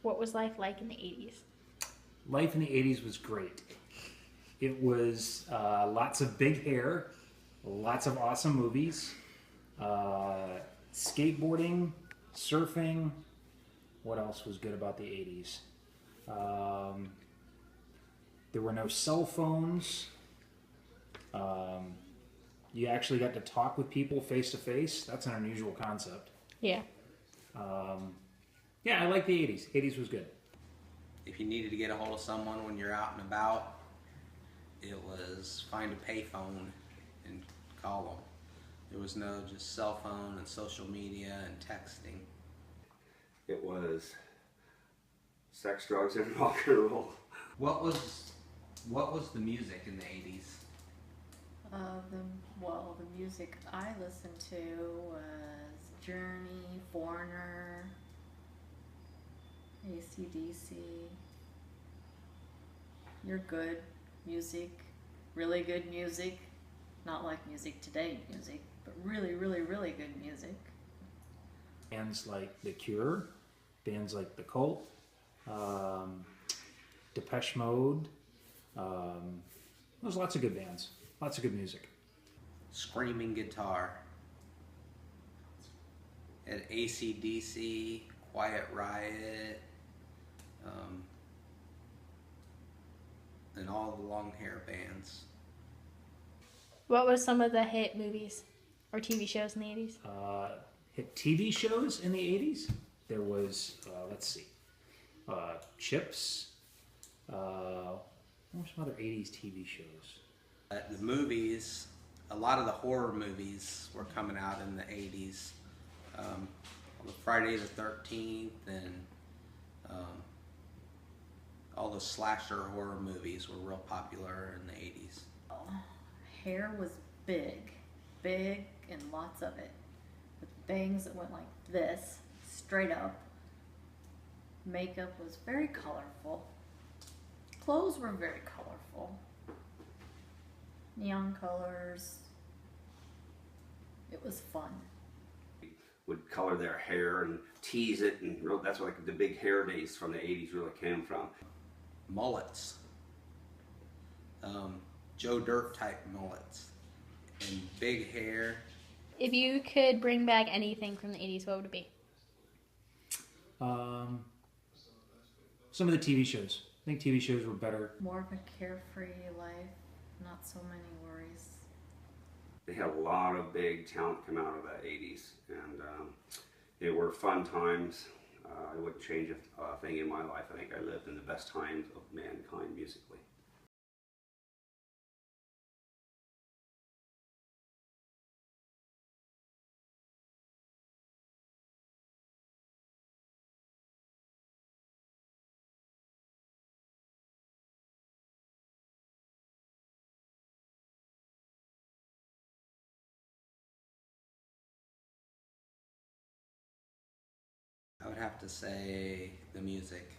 What was life like in the 80s? Life in the 80s was great. It was lots of big hair, lots of awesome movies, skateboarding, surfing. What else was good about the 80s? Um, there were no cell phones. Um, you actually got to talk with people face to face. That's an unusual concept. Yeah. Um, yeah, I like the 80s. 80s was good. If you needed to get a hold of someone when you're out and about, it was find a payphone and call them. There was no just cell phone and social media and texting. It was sex, drugs, and rock and roll. What was the music in the 80s? The music I listened to was Journey, Foreigner, AC/DC. You're good music, really good music. Not like music today music, but really, really, really good music. Bands like The Cure, bands like The Cult, Depeche Mode. There's lots of good bands, lots of good music. Screaming guitar. At AC/DC, Quiet Riot, and all the long hair bands. What was some of the hit movies or TV shows in the 80s? Hit TV shows in the 80s. There was, let's see, Chips. What were some other 80s TV shows? The movies, a lot of the horror movies were coming out in the 80s. The Friday the 13th and all the slasher horror movies were real popular in the 80s. Hair was big, big and lots of it. With bangs that went like this, straight up. Makeup was very colorful. Clothes were very colorful. Neon colors. It was fun. Would color their hair and tease it, and that's what, like, the big hair days from the 80s really came from. Mullets. Joe Dirt type mullets. And big hair. If you could bring back anything from the 80s, what would it be? Some of the TV shows. I think TV shows were better. More of a carefree life, not so many worries. They had a lot of big talent come out of the 80s, and they were fun times. I wouldn't change a thing in my life. I think I lived in the best times of mankind musically. I would have to say the music.